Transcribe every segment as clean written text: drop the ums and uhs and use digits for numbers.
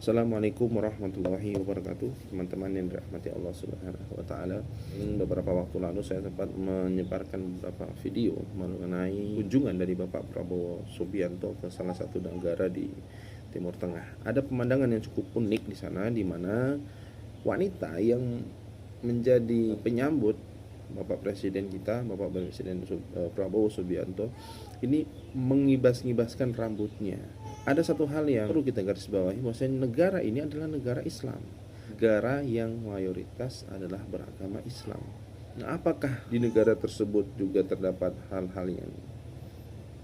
Assalamualaikum warahmatullahi wabarakatuh, teman-teman yang dirahmati Allah Subhanahu wa taala. Beberapa waktu lalu saya sempat menyebarkan beberapa video mengenai kunjungan dari Bapak Prabowo Subianto ke salah satu negara di Timur Tengah. Ada pemandangan yang cukup unik di sana, di mana wanita yang menjadi penyambut Bapak Presiden kita, Bapak Presiden Prabowo Subianto ini mengibas-ngibaskan rambutnya. Ada satu hal yang perlu kita garis bawahi, bahwasanya negara ini adalah negara Islam, negara yang mayoritas adalah beragama Islam. Nah, apakah di negara tersebut juga terdapat hal-hal yang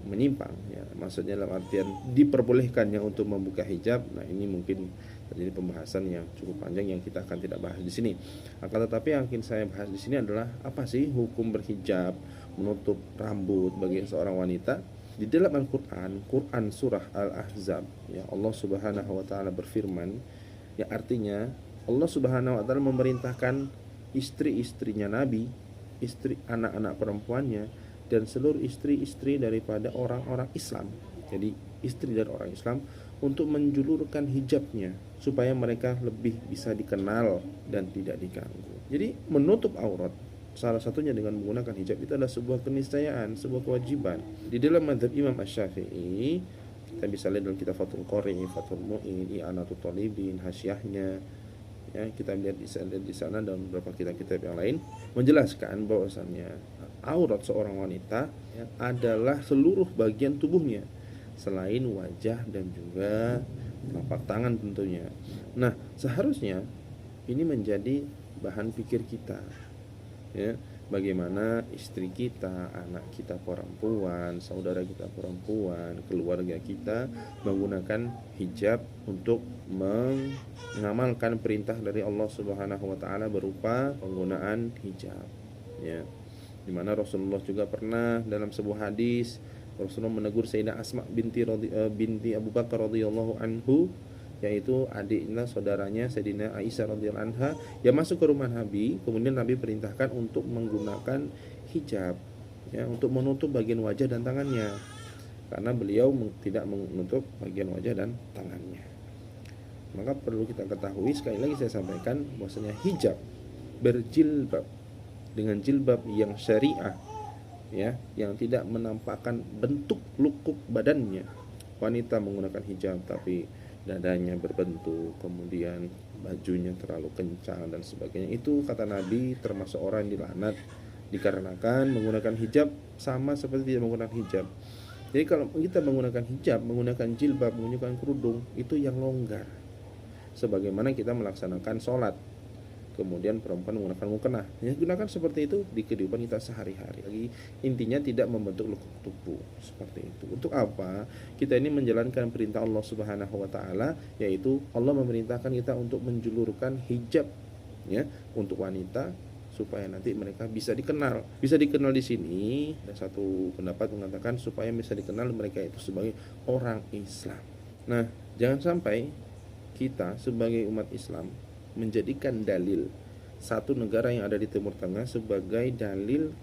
menyimpang? Ya, maksudnya dalam artian diperbolehkannya untuk membuka hijab. Nah, ini mungkin terjadi pembahasan yang cukup panjang yang kita akan tidak bahas di sini. Akan tetapi yang ingin saya bahas di sini adalah apa sih hukum berhijab, menutup rambut bagi seorang wanita. Di dalam Al-Quran, Quran surah Al-Ahzab, ya, Allah Subhanahu wa taala berfirman, ya, artinya Allah Subhanahu wa taala memerintahkan istri-istrinya Nabi, istri anak-anak perempuannya, dan seluruh istri-istri daripada orang-orang Islam. Jadi istri dari orang Islam untuk menjulurkan hijabnya supaya mereka lebih bisa dikenal dan tidak diganggu. Jadi menutup aurat salah satunya dengan menggunakan hijab itu adalah sebuah keniscayaan, sebuah kewajiban. Di dalam mazhab Imam Asy-Syafi'i, kita bisa lihat dalam kitab Fathul Qori, Fathul Mu'in, I'anatul Talibin, Hasyiahnya, ya, kita lihat di sana dan beberapa kitab-kitab yang lain menjelaskan bahwasannya aurat seorang wanita, ya, adalah seluruh bagian tubuhnya selain wajah dan juga telapak tangan tentunya. Nah, seharusnya ini menjadi bahan pikir kita, ya, bagaimana istri kita, anak kita perempuan, saudara kita perempuan, keluarga kita menggunakan hijab untuk mengamalkan perintah dari Allah Subhanahu wa taala berupa penggunaan hijab, ya. Di mana Rasulullah juga pernah dalam sebuah hadis Rasulullah menegur Sayyidah Asma binti Abu Bakar radhiyallahu anhu, yaitu adiknya saudaranya Sayyidina Aisyah radhiyallahu anha yang masuk ke rumah Nabi. Kemudian Nabi perintahkan untuk menggunakan hijab, ya, untuk menutup bagian wajah dan tangannya, karena beliau tidak menutup bagian wajah dan tangannya. Maka perlu kita ketahui, sekali lagi saya sampaikan, bahwasanya hijab berjilbab dengan jilbab yang syariah, ya, yang tidak menampakkan bentuk lukuk badannya. Wanita menggunakan hijab tapi dadanya berbentuk, kemudian bajunya terlalu kencang dan sebagainya, itu kata Nabi termasuk orang yang dilaknat, dikarenakan menggunakan hijab sama seperti tidak menggunakan hijab. Jadi kalau kita menggunakan hijab, menggunakan jilbab, menggunakan kerudung, itu yang longgar, sebagaimana kita melaksanakan sholat, kemudian perempuan menggunakan mukena, ya, gunakan seperti itu di kehidupan kita sehari-hari. Lagi intinya tidak membentuk lekuk tubuh seperti itu. Untuk apa? Kita ini menjalankan perintah Allah Subhanahu wa taala, yaitu Allah memerintahkan kita untuk menjulurkan hijab, ya, untuk wanita supaya nanti mereka bisa dikenal. Bisa dikenal di sini ada satu pendapat mengatakan supaya bisa dikenal mereka itu sebagai orang Islam. Nah, jangan sampai kita sebagai umat Islam menjadikan dalil satu negara yang ada di Timur Tengah sebagai dalil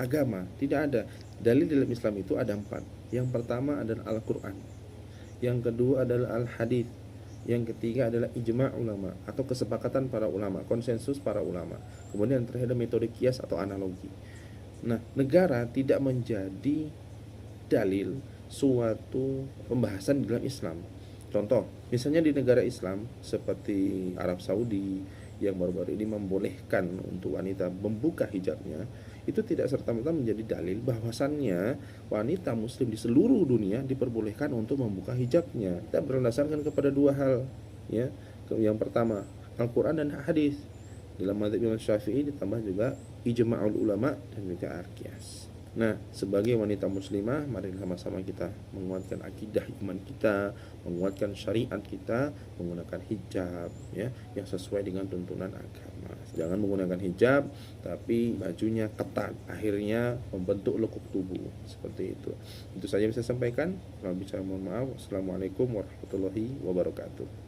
agama. Tidak ada. Dalil dalam Islam itu ada 4. Yang pertama adalah Al-Quran, yang kedua adalah Al-Hadith, yang ketiga adalah ijma' ulama atau kesepakatan para ulama, konsensus para ulama. Kemudian yang terakhir metode kias atau analogi. Nah, negara tidak menjadi dalil suatu pembahasan di dalam Islam. Contoh, misalnya di negara Islam seperti Arab Saudi yang baru-baru ini membolehkan untuk wanita membuka hijabnya, itu tidak serta-merta menjadi dalil bahwasannya wanita muslim di seluruh dunia diperbolehkan untuk membuka hijabnya. Kita berdasarkan kepada 2 hal, ya. Yang pertama, Al-Quran dan hadis. Dalam mazhab Imam Syafi'i ditambah juga ijma'ul ulama dan juga al-qiyas. Nah, sebagai wanita muslimah, mari sama-sama kita menguatkan akidah iman kita, menguatkan syariat kita, menggunakan hijab, ya, yang sesuai dengan tuntunan agama. Jangan menggunakan hijab tapi bajunya ketat, akhirnya membentuk lekuk tubuh seperti itu. Itu saja yang bisa saya sampaikan. Kalau bicara mohon maaf. Assalamualaikum warahmatullahi wabarakatuh.